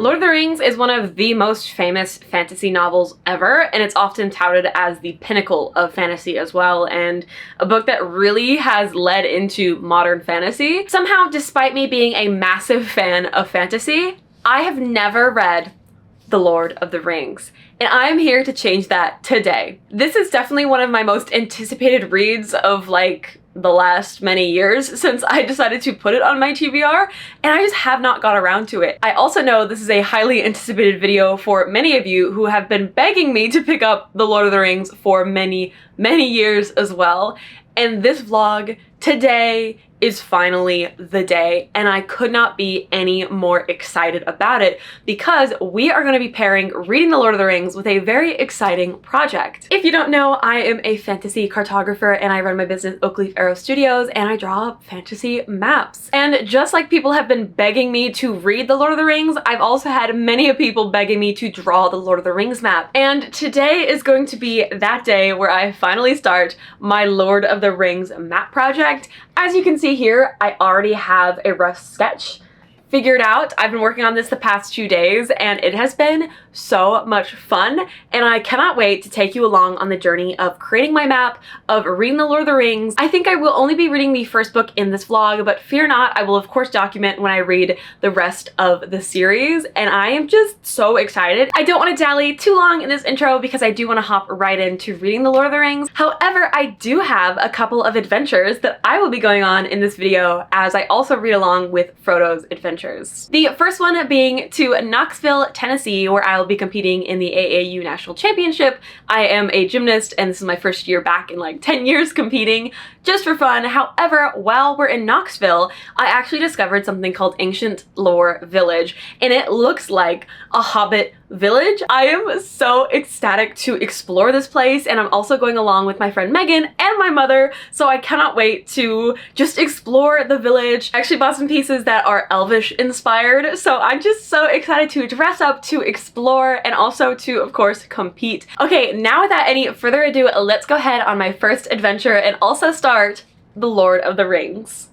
Lord of the Rings is one of the most famous fantasy novels ever, and it's often touted as the pinnacle of fantasy as well, and a book that really has led into modern fantasy. Somehow, despite me being a massive fan of fantasy, I have never read The Lord of the Rings, and I'm here to change that today. This is definitely one of my most anticipated reads of like the last many years since I decided to put it on my TBR, and I just have not got around to it. I also know this is a highly anticipated video for many of you who have been begging me to pick up The Lord of the Rings for many years as well, and this vlog today is finally the day, and I could not be any more excited about it because we are going to be pairing reading The Lord of the Rings with a very exciting project. If you don't know, I am a fantasy cartographer and I run my business Oakleaf Arrow Studios, and I draw fantasy maps. And just like people have been begging me to read The Lord of the Rings, I've also had many people begging me to draw the Lord of the Rings map. And today is going to be that day where I finally start my Lord of the Rings map project. As you can see here, I already have a rough sketch figured out. I've been working on this the past 2 days and it has been so much fun, and I cannot wait to take you along on the journey of creating my map, of reading The Lord of the Rings. I think I will only be reading the first book in this vlog, but fear not, I will of course document when I read the rest of the series, and I am just so excited. I don't want to dally too long in this intro because I do want to hop right into reading The Lord of the Rings. However, I do have a couple of adventures that I will be going on in this video as I also read along with Frodo's adventures. The first one being to Knoxville, Tennessee, where I will be competing in the AAU National Championship. I am a gymnast and this is my first year back in like 10 years competing just for fun. However, while we're in Knoxville, I actually discovered something called Ancient Lore Village, and it looks like a Hobbit village. I am so ecstatic to explore this place, and I'm also going along with my friend Megan and my mother, so I cannot wait to just explore the village. I actually bought some pieces that are Elvish inspired, so I'm just so excited to dress up, to explore, and also to, of course, compete. Okay, now without any further ado, let's go ahead on my first adventure and also start The Lord of the Rings.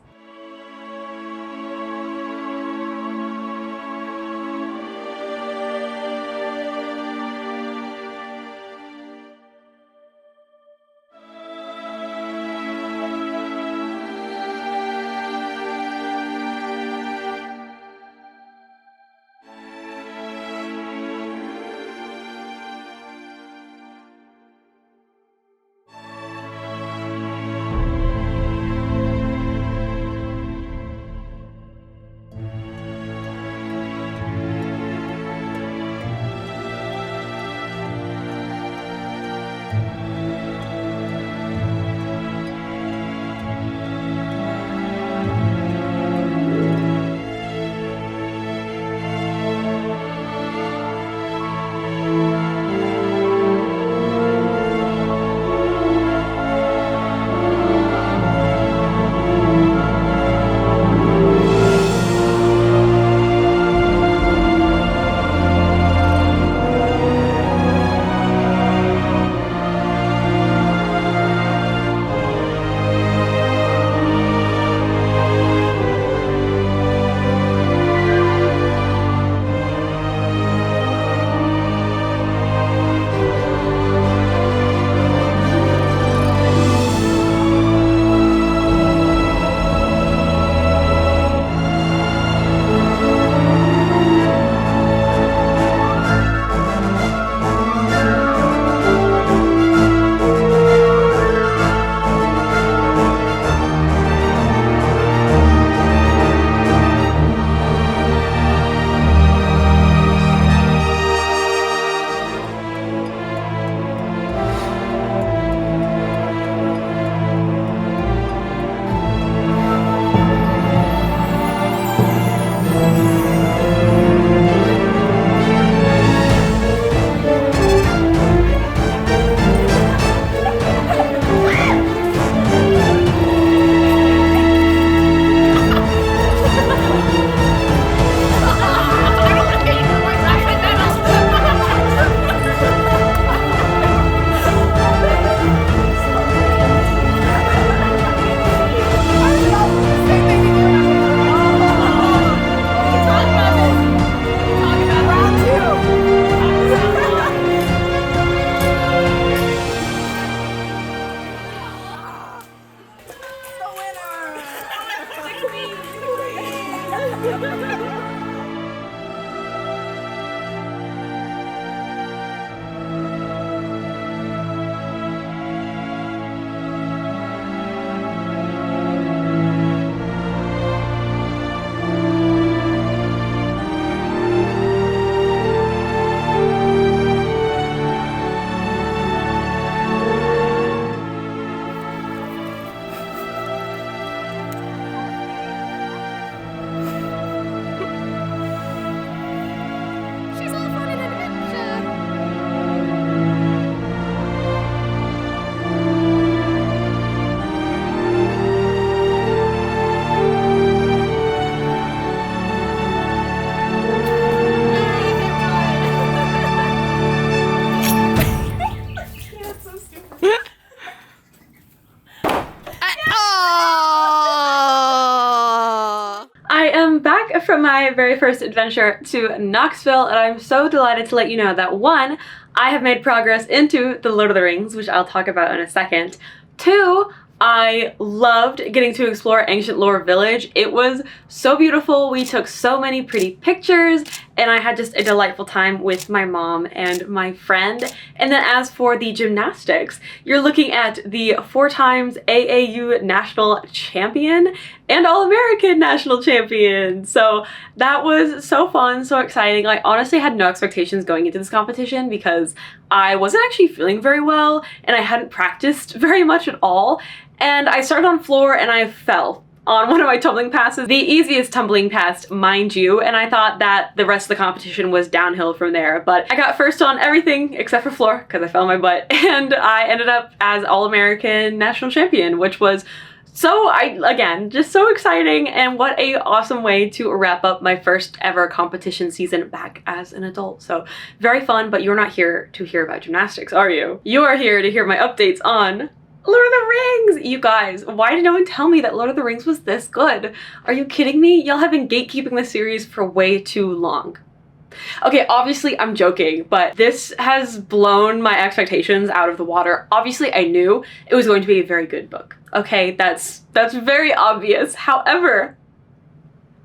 from my very first adventure to Knoxville, and I'm so delighted to let you know that 1, I have made progress into the Lord of the Rings, which I'll talk about in a second. 2, I loved getting to explore Ancient Lore Village. It was so beautiful. We took so many pretty pictures, and I had just a delightful time with my mom and my friend. And then as for the gymnastics, you're looking at the 4 times AAU national champion and All-American national champion. So that was so fun, so exciting. I honestly had no expectations going into this competition because I wasn't actually feeling very well and I hadn't practiced very much at all. And I started on floor and I fell on one of my tumbling passes, the easiest tumbling pass, mind you, and I thought that the rest of the competition was downhill from there, but I got first on everything except for floor because I fell on my butt, and I ended up as All-American national champion, which was again, just so exciting, and what a awesome way to wrap up my first ever competition season back as an adult. So very fun, but you're not here to hear about gymnastics, are you? You are here to hear my updates on Lord of the Rings! You guys, why did no one tell me that Lord of the Rings was this good? Are you kidding me? Y'all have been gatekeeping this series for way too long. Okay, obviously I'm joking, but this has blown my expectations out of the water. Obviously I knew it was going to be a very good book. Okay, that's very obvious. However,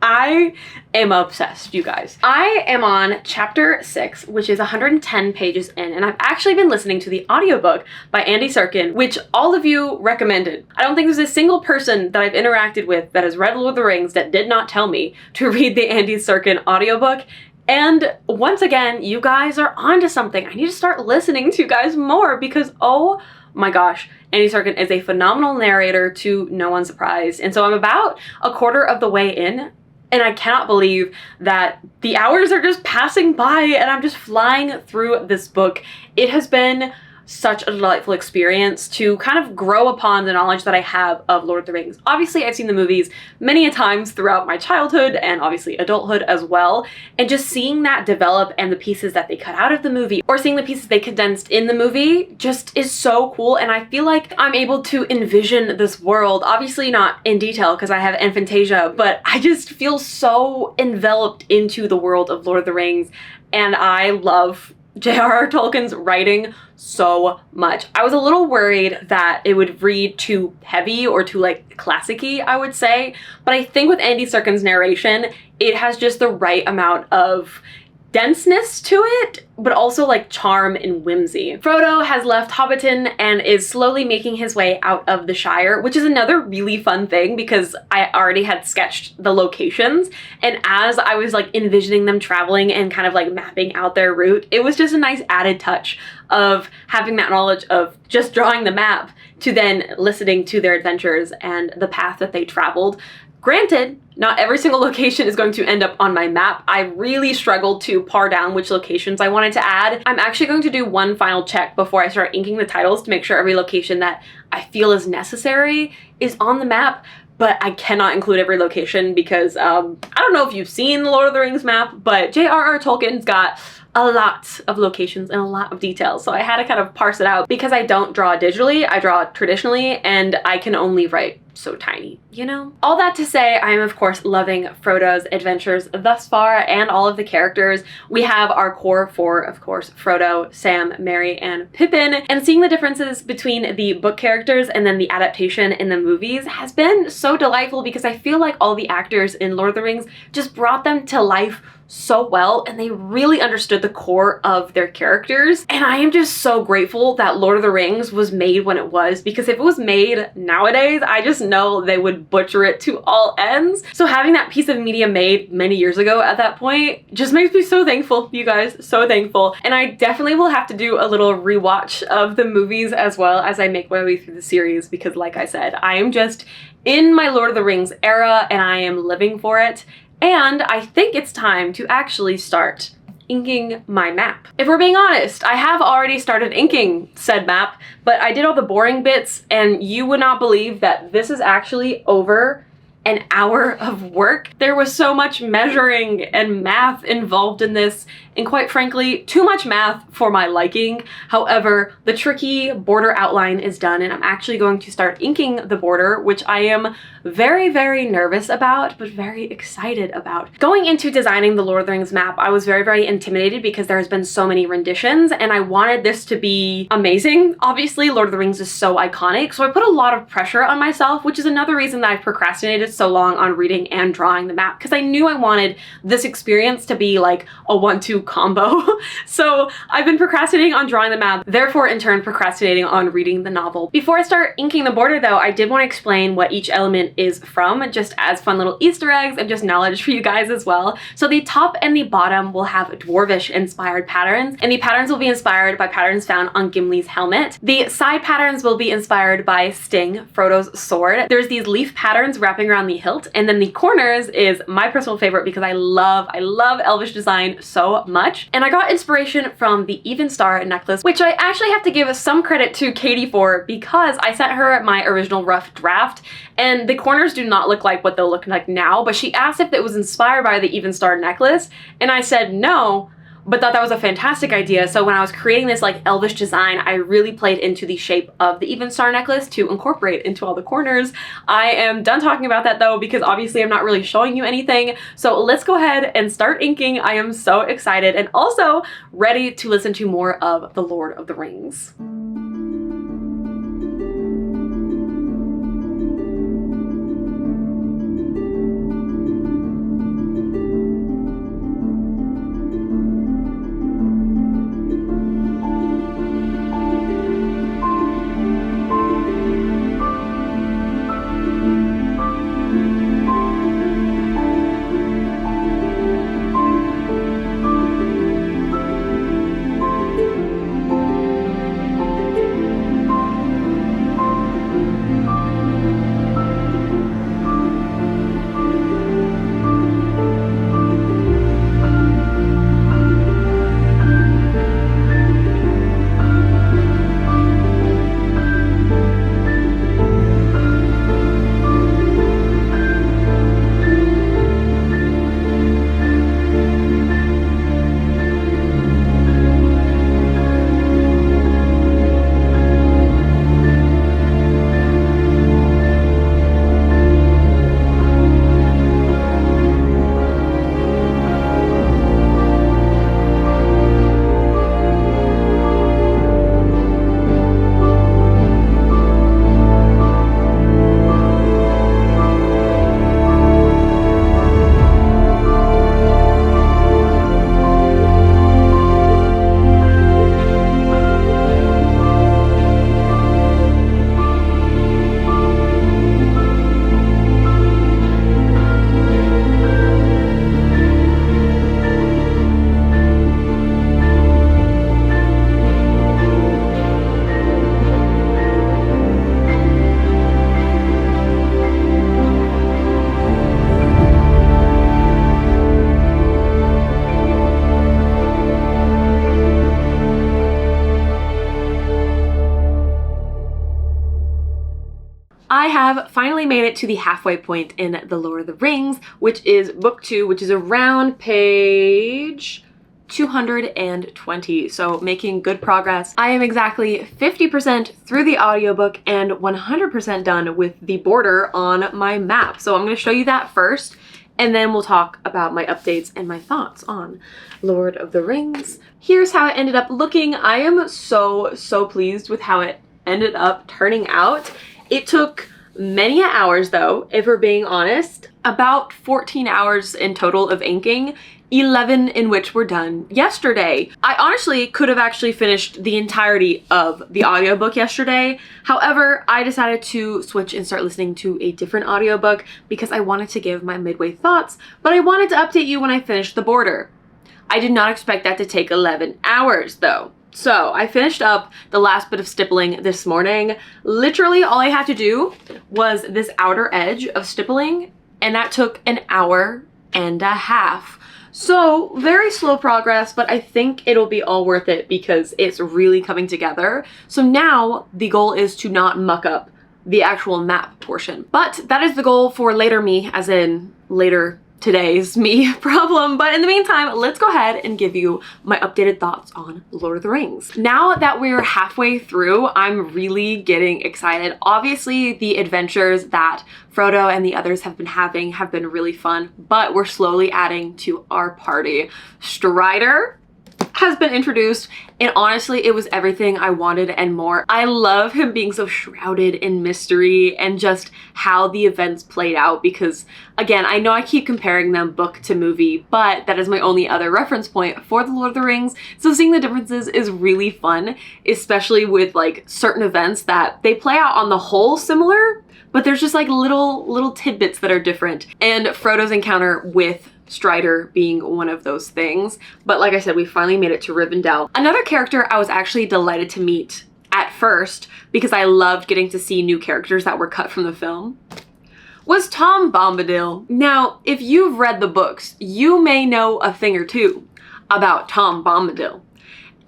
I am obsessed, you guys. I am on chapter 6, which is 110 pages in, and I've actually been listening to the audiobook by Andy Serkin, which all of you recommended. I don't think there's a single person that I've interacted with that has read Lord of the Rings that did not tell me to read the Andy Serkin audiobook. And once again, you guys are onto something. I need to start listening to you guys more because, oh my gosh, Andy Serkin is a phenomenal narrator to no one's surprise. And so I'm about a quarter of the way in, and I cannot believe that the hours are just passing by and I'm just flying through this book. It has been such a delightful experience to kind of grow upon the knowledge that I have of Lord of the Rings. Obviously, I've seen the movies many a times throughout my childhood and obviously adulthood as well, and just seeing that develop and the pieces that they cut out of the movie or seeing the pieces they condensed in the movie just is so cool, and I feel like I'm able to envision this world, obviously not in detail because I have aphantasia, but I just feel so enveloped into the world of Lord of the Rings, and I love J.R.R. Tolkien's writing so much. I was a little worried that it would read too heavy or too like classic-y, I would say, but I think with Andy Serkin's narration, it has just the right amount of denseness to it, but also like charm and whimsy. Frodo has left Hobbiton and is slowly making his way out of the Shire, which is another really fun thing because I already had sketched the locations, and as I was like envisioning them traveling and kind of like mapping out their route, it was just a nice added touch of having that knowledge of just drawing the map to then listening to their adventures and the path that they traveled. Granted, not every single location is going to end up on my map. I really struggled to par down which locations I wanted to add. I'm actually going to do one final check before I start inking the titles to make sure every location that I feel is necessary is on the map, but I cannot include every location because I don't know if you've seen the Lord of the Rings map, but J.R.R. Tolkien's got a lot of locations and a lot of details, so I had to kind of parse it out because I don't draw digitally, I draw traditionally, and I can only write so tiny, you know? All that to say, I am of course loving Frodo's adventures thus far and all of the characters. We have our core 4, of course, Frodo, Sam, Merry, and Pippin, and seeing the differences between the book characters and then the adaptation in the movies has been so delightful because I feel like all the actors in Lord of the Rings just brought them to life so well, and they really understood the core of their characters. And I am just so grateful that Lord of the Rings was made when it was, because if it was made nowadays, I just know they would butcher it to all ends. So having that piece of media made many years ago at that point just makes me so thankful, you guys, so thankful. And I definitely will have to do a little rewatch of the movies as well as I make my way through the series, because like I said, I am just in my Lord of the Rings era and I am living for it. And I think it's time to actually start inking my map. If we're being honest, I have already started inking said map, but I did all the boring bits, and you would not believe that this is actually over an hour of work. There was so much measuring and math involved in this, and quite frankly, too much math for my liking. However, the tricky border outline is done, and I'm actually going to start inking the border, which I am very, very nervous about, but very excited about. Going into designing the Lord of the Rings map, I was very, very intimidated because there has been so many renditions, and I wanted this to be amazing. Obviously, Lord of the Rings is so iconic, so I put a lot of pressure on myself, which is another reason that I've procrastinated so long on reading and drawing the map, because I knew I wanted this experience to be like a 1-2 combo. So I've been procrastinating on drawing the map, therefore in turn procrastinating on reading the novel. Before I start inking the border though, I did want to explain what each element is from, just as fun little Easter eggs and just knowledge for you guys as well. So the top and the bottom will have dwarvish inspired patterns, and the patterns will be inspired by patterns found on Gimli's helmet. The side patterns will be inspired by Sting, Frodo's sword. There's these leaf patterns wrapping around the hilt, and then the corners is my personal favorite because I love elvish design so much. And I got inspiration from the Even Star necklace, which I actually have to give some credit to Katie for, because I sent her my original rough draft and the corners do not look like what they'll look like now, but she asked if it was inspired by the Even Star necklace, and I said no, but thought that was a fantastic idea. So when I was creating this like elvish design, I really played into the shape of the Even Star necklace to incorporate into all the corners. I am done talking about that though, because obviously I'm not really showing you anything. So let's go ahead and start inking. I am so excited and also ready to listen to more of The Lord of the Rings. I have finally made it to the halfway point in The Lord of the Rings, which is book 2, which is around page 220, so making good progress. I am exactly 50% through the audiobook and 100% done with the border on my map. So I'm going to show you that first, and then we'll talk about my updates and my thoughts on Lord of the Rings. Here's how it ended up looking. I am so pleased with how it ended up turning out. It took many hours though, if we're being honest. About 14 hours in total of inking, 11 in which were done yesterday. I honestly could have actually finished the entirety of the audiobook yesterday. However, I decided to switch and start listening to a different audiobook because I wanted to give my midway thoughts, but I wanted to update you when I finished the border. I did not expect that to take 11 hours though. So I finished up the last bit of stippling this morning. Literally all I had to do was this outer edge of stippling, and that took an hour and a half. So very slow progress, but I think it'll be all worth it because it's really coming together. So now the goal is to not muck up the actual map portion. But that is the goal for later me, as in later today's me problem. But in the meantime, let's go ahead and give you my updated thoughts on Lord of the Rings. Now that we're halfway through, I'm really getting excited. Obviously, the adventures that Frodo and the others have been having have been really fun, but we're slowly adding to our party. Strider has been introduced, and honestly, it was everything I wanted and more. I love him being so shrouded in mystery and just how the events played out, because again, I know I keep comparing them book to movie, but that is my only other reference point for the Lord of the Rings. So seeing the differences is really fun, especially with like certain events that they play out on the whole similar, but there's just like little tidbits that are different. And Frodo's encounter with Strider being one of those things. But like I said, we finally made it to Rivendell. Another character I was actually delighted to meet at first, because I loved getting to see new characters that were cut from the film, was Tom Bombadil. Now, if you've read the books, you may know a thing or two about Tom Bombadil.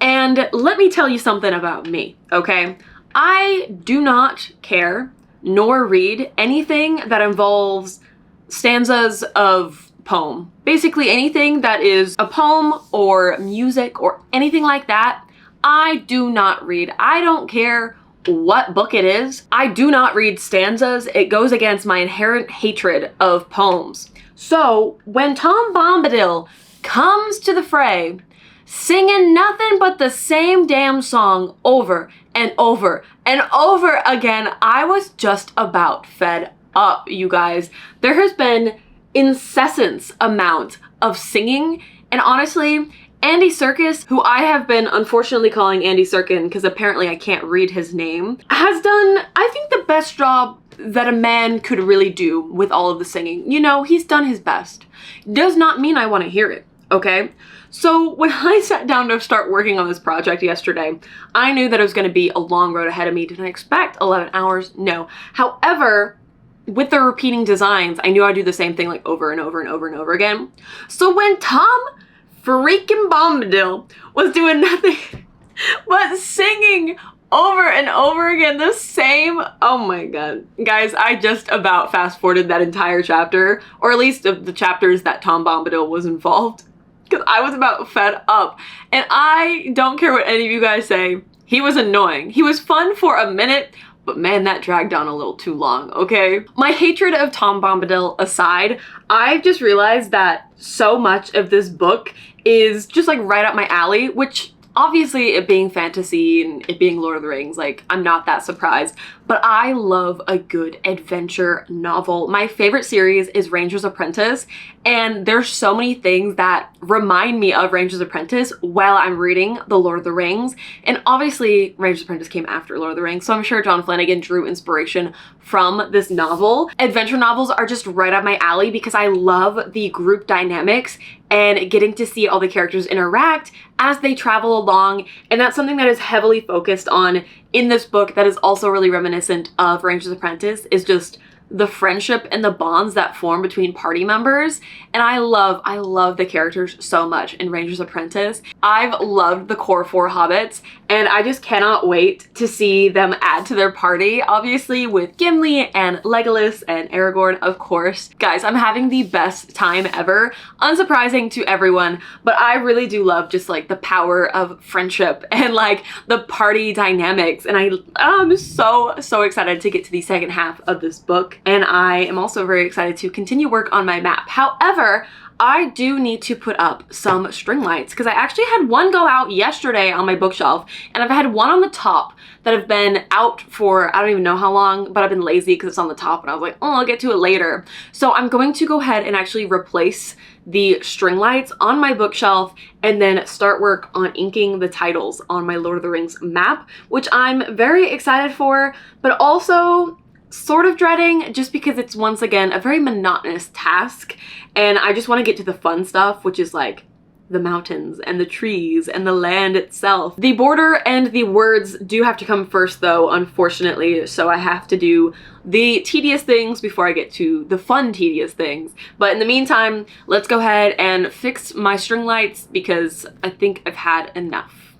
And let me tell you something about me, okay? I do not care nor read anything that involves stanzas of poem. Basically anything that is a poem or music or anything like that, I do not read. I don't care what book it is. I do not read stanzas. It goes against my inherent hatred of poems. So when Tom Bombadil comes to the fray, singing nothing but the same damn song over and over and over again, I was just about fed up, you guys. There has been incessant amount of singing, and honestly, Andy Serkis, who I have been unfortunately calling Andy Serkin because apparently I can't read his name, has done, I think, the best job that a man could really do with all of the singing. You know, he's done his best. Does not mean I want to hear it, okay? So when I sat down to start working on this project yesterday, I knew that it was going to be a long road ahead of me. Did I expect 11 hours? No. However, with the repeating designs, I knew I'd do the same thing like over and over and over and over again. So when Tom freaking Bombadil was doing nothing but singing over and over again the same, oh my god. Guys, I just about fast forwarded that entire chapter, or at least of the chapters that Tom Bombadil was involved, because I was about fed up. And I don't care what any of you guys say, he was annoying. He was fun for a minute, but man, that dragged on a little too long, okay? My hatred of Tom Bombadil aside, I've just realized that so much of this book is just like right up my alley, which obviously it being fantasy and it being Lord of the Rings, like I'm not that surprised, but I love a good adventure novel. My favorite series is Ranger's Apprentice, and there's so many things that remind me of Ranger's Apprentice while I'm reading The Lord of the Rings. And obviously Ranger's Apprentice came after Lord of the Rings, so I'm sure John Flanagan drew inspiration from this novel. Adventure novels are just right up my alley because I love the group dynamics and getting to see all the characters interact as they travel along. And that's something that is heavily focused on in this book that is also really reminiscent of Ranger's Apprentice, is just the friendship and the bonds that form between party members. And I love the characters so much in Ranger's Apprentice. I've loved the core 4 hobbits, and I just cannot wait to see them add to their party, obviously with Gimli and Legolas and Aragorn, of course. Guys, I'm having the best time ever. Unsurprising to everyone, but I really do love just like the power of friendship and like the party dynamics. And I'm so excited to get to the second half of this book. And I am also very excited to continue work on my map. However, I do need to put up some string lights because I actually had one go out yesterday on my bookshelf, and I've had one on the top that have been out for I don't even know how long, but I've been lazy because it's on the top and I was like, oh, I'll get to it later. So I'm going to go ahead and actually replace the string lights on my bookshelf and then start work on inking the titles on my Lord of the Rings map, which I'm very excited for, but also sort of dreading just because it's once again a very monotonous task, and I just want to get to the fun stuff, which is like the mountains and the trees and the land itself. The border and the words do have to come first though, unfortunately, so I have to do the tedious things before I get to the fun tedious things. But in the meantime, let's go ahead and fix my string lights because I think I've had enough.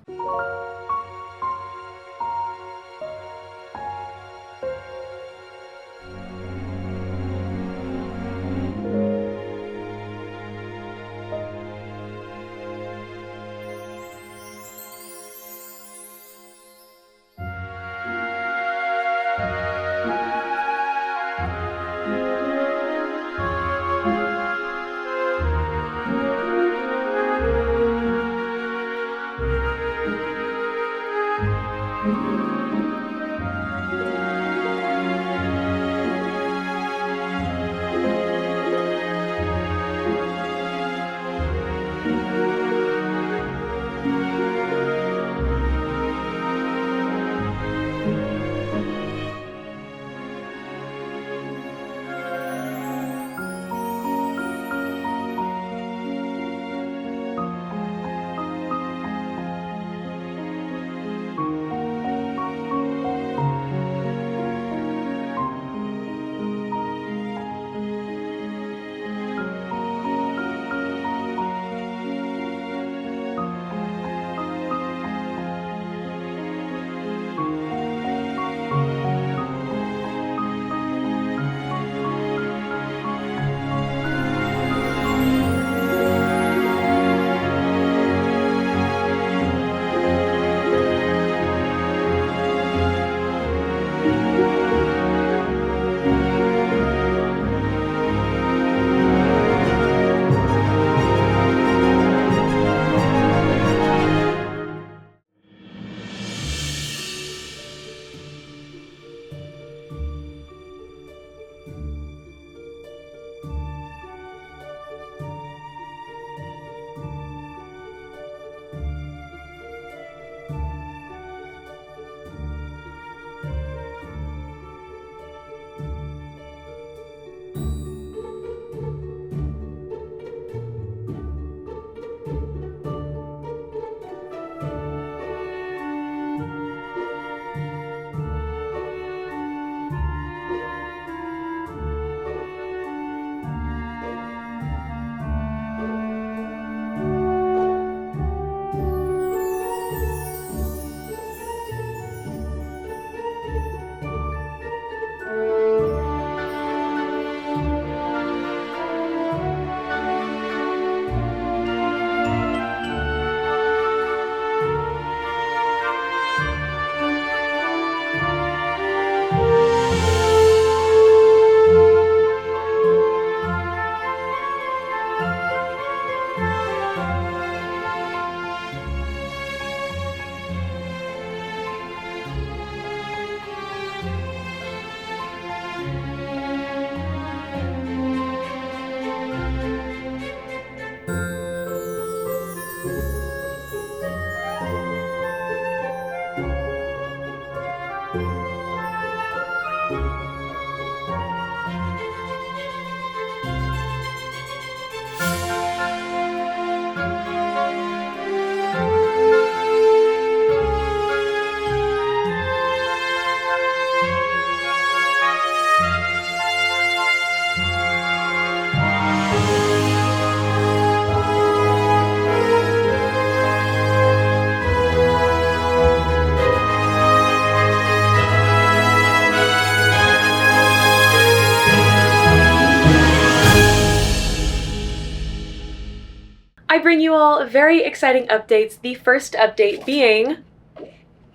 I bring you all very exciting updates. The first update being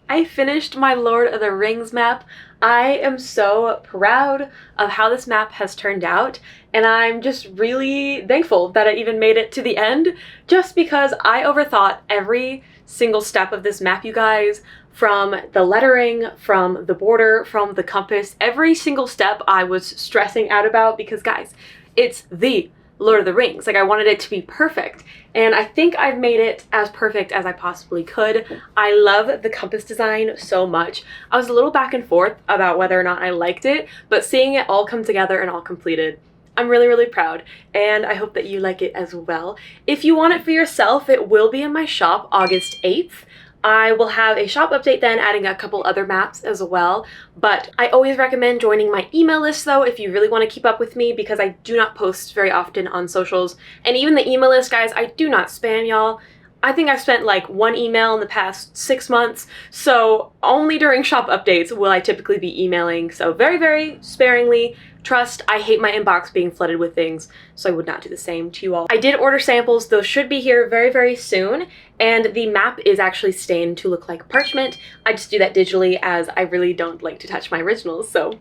I finished my Lord of the Rings map. I am so proud of how this map has turned out, and I'm just really thankful that I even made it to the end, just because I overthought every single step of this map, you guys. From the lettering, from the border, from the compass, every single step I was stressing out about because, guys, it's the Lord of the Rings. Like, I wanted it to be perfect, and I think I've made it as perfect as I possibly could. I love the compass design so much. I was a little back and forth about whether or not I liked it, but seeing it all come together and all completed, I'm really, really proud, and I hope that you like it as well. If you want it for yourself, it will be in my shop August 8th. I will have a shop update then, adding a couple other maps as well, but I always recommend joining my email list though if you really want to keep up with me, because I do not post very often on socials, and even the email list, guys, I do not spam y'all. I think I've spent like one email in the past 6 months, so only during shop updates will I typically be emailing, so very, very sparingly. Trust, I hate my inbox being flooded with things, so I would not do the same to you all. I did order samples. Those should be here very, very soon, and the map is actually stained to look like parchment. I just do that digitally as I really don't like to touch my originals, so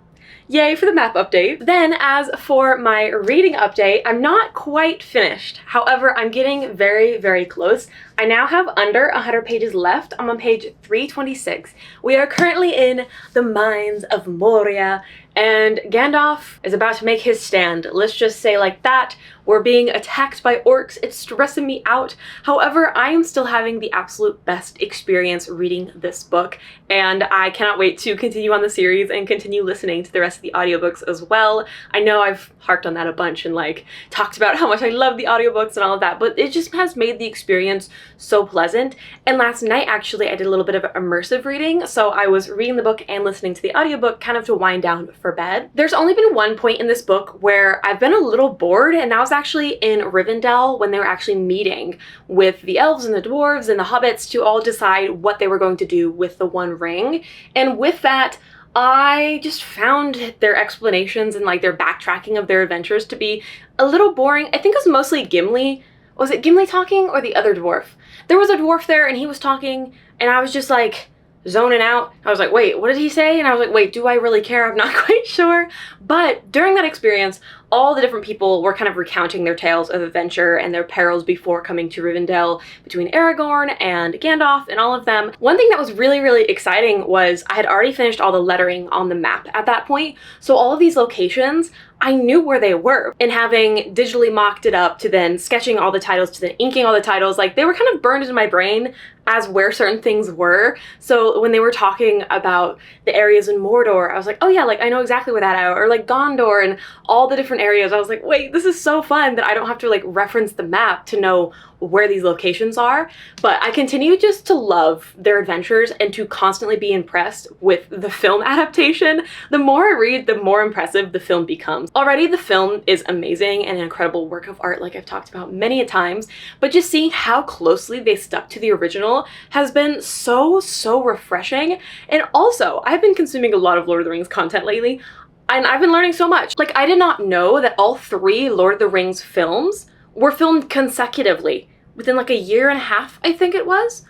yay for the map update. Then as for my reading update, I'm not quite finished. However, I'm getting very, very close. I now have under 100 pages left. I'm on page 326. We are currently in the Mines of Moria, and Gandalf is about to make his stand. Let's just say like that. We're being attacked by orcs. It's stressing me out. However, I am still having the absolute best experience reading this book, and I cannot wait to continue on the series and continue listening to the rest of the audiobooks as well. I know I've harped on that a bunch and like talked about how much I love the audiobooks and all of that, but it just has made the experience so pleasant. And last night, actually, I did a little bit of immersive reading, so I was reading the book and listening to the audiobook kind of to wind down for bed. There's only been one point in this book where I've been a little bored, and that was actually in Rivendell when they were actually meeting with the elves and the dwarves and the hobbits to all decide what they were going to do with the One Ring. And with that, I just found their explanations and like their backtracking of their adventures to be a little boring. I think it was mostly Gimli. Was it Gimli talking or the other dwarf? There was a dwarf there and he was talking, and I was just like zoning out. I was like, wait, what did he say? And I was like, wait, do I really care? I'm not quite sure. But during that experience, all the different people were kind of recounting their tales of adventure and their perils before coming to Rivendell, between Aragorn and Gandalf and all of them. One thing that was really, really exciting was I had already finished all the lettering on the map at that point. So all of these locations, I knew where they were, and having digitally mocked it up to then sketching all the titles to then inking all the titles, like they were kind of burned into my brain as where certain things were. So when they were talking about the areas in Mordor, I was like, oh yeah, like I know exactly where that are, or like Gondor and all the different areas. I was like, wait, this is so fun that I don't have to like reference the map to know where these locations are. But I continue just to love their adventures and to constantly be impressed with the film adaptation. The more I read, the more impressive the film becomes. Already the film is amazing and an incredible work of art, like I've talked about many a times, but just seeing how closely they stuck to the original has been so, so refreshing. And also, I've been consuming a lot of Lord of the Rings content lately, and I've been learning so much. Like, I did not know that all 3 Lord of the Rings films were filmed consecutively within like a year and a half, I think it was.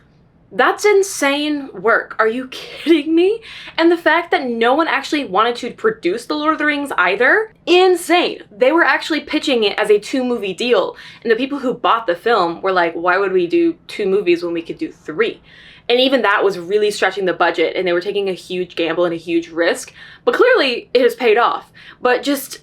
That's insane work. Are you kidding me? And the fact that no one actually wanted to produce The Lord of the Rings either, insane. They were actually pitching it as a 2-movie deal, and the people who bought the film were like, why would we do 2 movies when we could do 3? And even that was really stretching the budget, and they were taking a huge gamble and a huge risk, but clearly it has paid off. But just,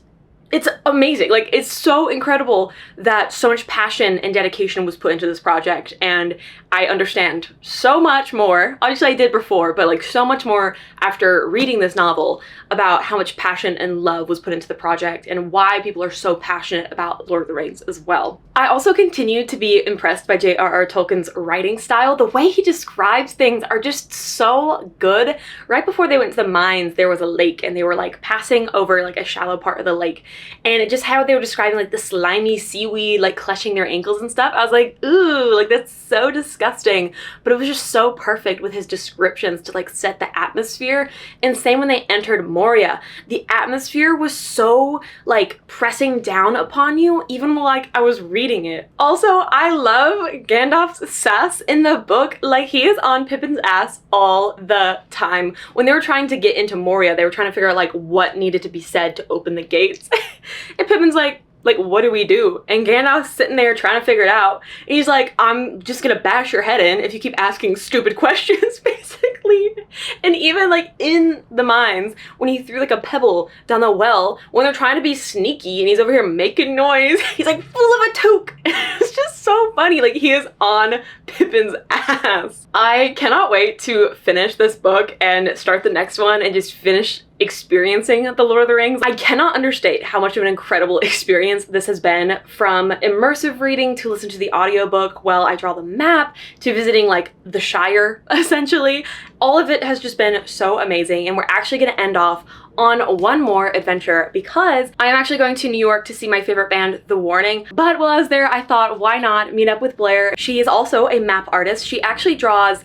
it's amazing. Like, it's so incredible that so much passion and dedication was put into this project, and I understand so much more. Obviously I did before, but like so much more after reading this novel about how much passion and love was put into the project and why people are so passionate about Lord of the Rings as well. I also continue to be impressed by J.R.R. Tolkien's writing style. The way he describes things are just so good. Right before they went to the mines, there was a lake, and they were like passing over like a shallow part of the lake, and it just how they were describing like the slimy seaweed like clutching their ankles and stuff. I was like, ooh, like that's so disgusting. disgusting, but it was just so perfect with his descriptions to like set the atmosphere. And same when they entered Moria, the atmosphere was so like pressing down upon you even while like I was reading it. Also, I love Gandalf's sass in the book. Like, he is on Pippin's ass all the time. When they were trying to get into Moria, they were trying to figure out like what needed to be said to open the gates. And Pippin's like, what do we do? And Gandalf's sitting there trying to figure it out. And he's like, I'm just gonna bash your head in if you keep asking stupid questions, basically. And even like in the mines, when he threw like a pebble down the well, when they're trying to be sneaky and he's over here making noise, he's like full of a toque. It's just so funny. Like, he is on Pippin's ass. I cannot wait to finish this book and start the next one and just finish experiencing The Lord of the Rings. I cannot understate how much of an incredible experience this has been, from immersive reading to listen to the audiobook while I draw the map to visiting like the Shire, essentially. All of it has just been so amazing, and we're actually going to end off on one more adventure because I am actually going to New York to see my favorite band, The Warning. But while I was there, I thought, why not meet up with Blair? She is also a map artist. She actually draws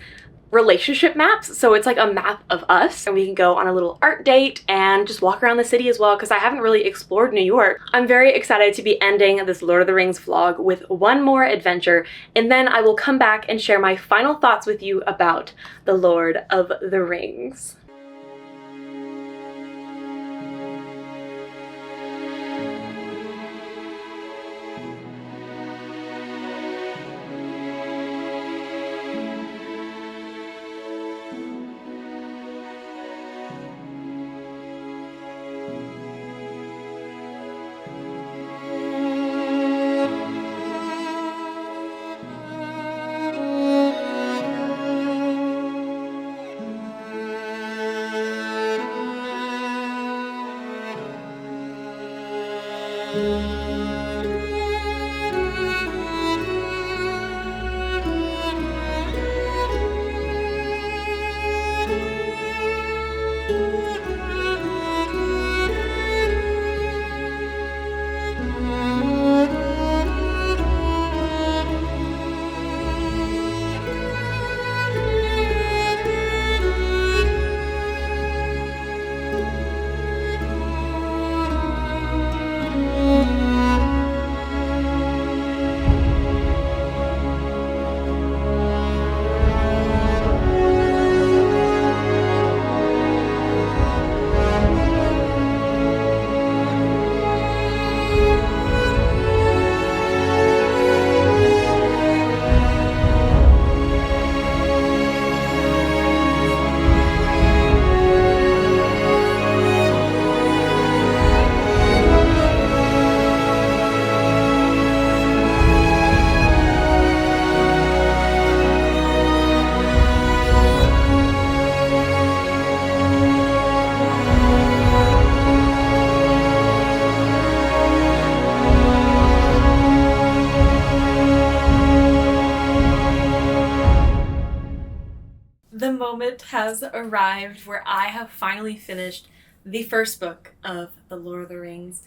relationship maps, so it's like a map of us, and we can go on a little art date and just walk around the city as well, because I haven't really explored New York. I'm very excited to be ending this Lord of the Rings vlog with one more adventure, and then I will come back and share my final thoughts with you about the Lord of the Rings. The moment has arrived where I have finally finished the first book of The Lord of the Rings,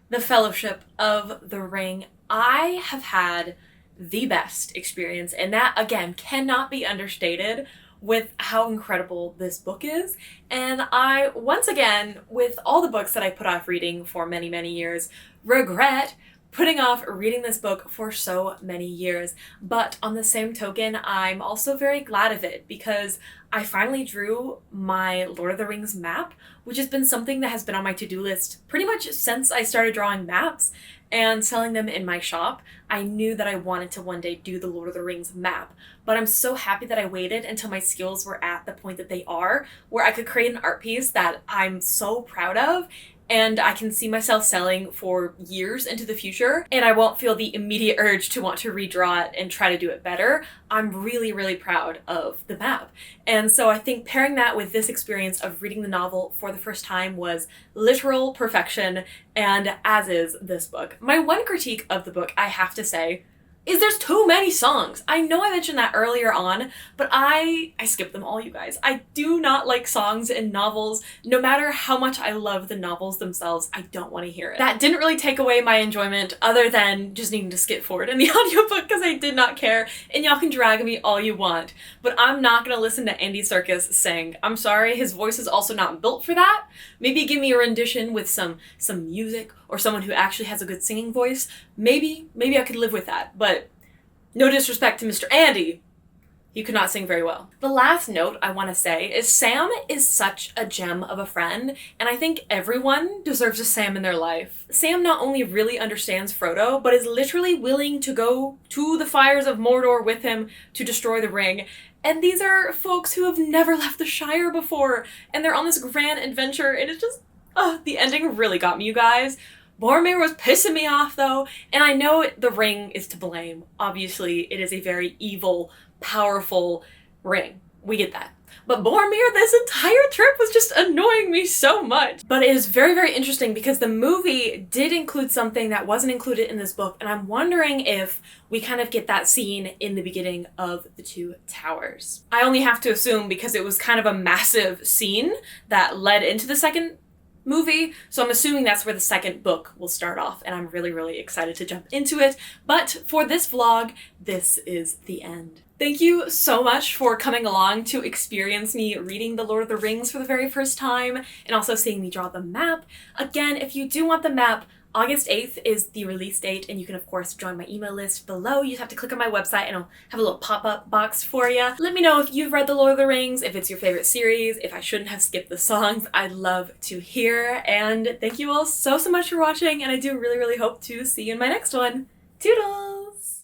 The Fellowship of the Ring. I have had the best experience, and that, again, cannot be understated with how incredible this book is. And I, once again, with all the books that I put off reading for many, many years, regret putting off reading this book for so many years. But on the same token, I'm also very glad of it because I finally drew my Lord of the Rings map, which has been something that has been on my to-do list pretty much since I started drawing maps and selling them in my shop. I knew that I wanted to one day do the Lord of the Rings map, but I'm so happy that I waited until my skills were at the point that they are, where I could create an art piece that I'm so proud of and I can see myself selling for years into the future, and I won't feel the immediate urge to want to redraw it and try to do it better. I'm really, really proud of the map. And so I think pairing that with this experience of reading the novel for the first time was literal perfection, and as is this book. My one critique of the book, I have to say, is there's too many songs. I know I mentioned that earlier on, but I skip them all, you guys. I do not like songs in novels. No matter how much I love the novels themselves, I don't want to hear it. That didn't really take away my enjoyment other than just needing to skip forward in the audiobook because I did not care, and y'all can drag me all you want, but I'm not gonna listen to Andy Serkis sing. I'm sorry, his voice is also not built for that. Maybe give me a rendition with some music or someone who actually has a good singing voice. Maybe I could live with that, but no disrespect to Mr. Andy, he could not sing very well. The last note I want to say is Sam is such a gem of a friend, and I think everyone deserves a Sam in their life. Sam not only really understands Frodo, but is literally willing to go to the fires of Mordor with him to destroy the ring. And these are folks who have never left the Shire before, and they're on this grand adventure, and it's just, the ending really got me, you guys. Boromir was pissing me off though, and I know the ring is to blame. Obviously, it is a very evil, powerful ring. We get that. But Boromir, this entire trip was just annoying me so much. But it is very, very interesting because the movie did include something that wasn't included in this book, and I'm wondering if we kind of get that scene in the beginning of The Two Towers. I only have to assume because it was kind of a massive scene that led into the second movie, so I'm assuming that's where the second book will start off, and I'm really, really excited to jump into it. But for this vlog, this is the end. Thank you so much for coming along to experience me reading The Lord of the Rings for the very first time, and also seeing me draw the map. Again, if you do want the map, August 8th is the release date, and you can of course join my email list below. You just have to click on my website and I'll have a little pop-up box for you. Let me know if you've read The Lord of the Rings, if it's your favorite series, if I shouldn't have skipped the songs. I'd love to hear, and thank you all so much for watching, and I do really, really hope to see you in my next one. Toodles!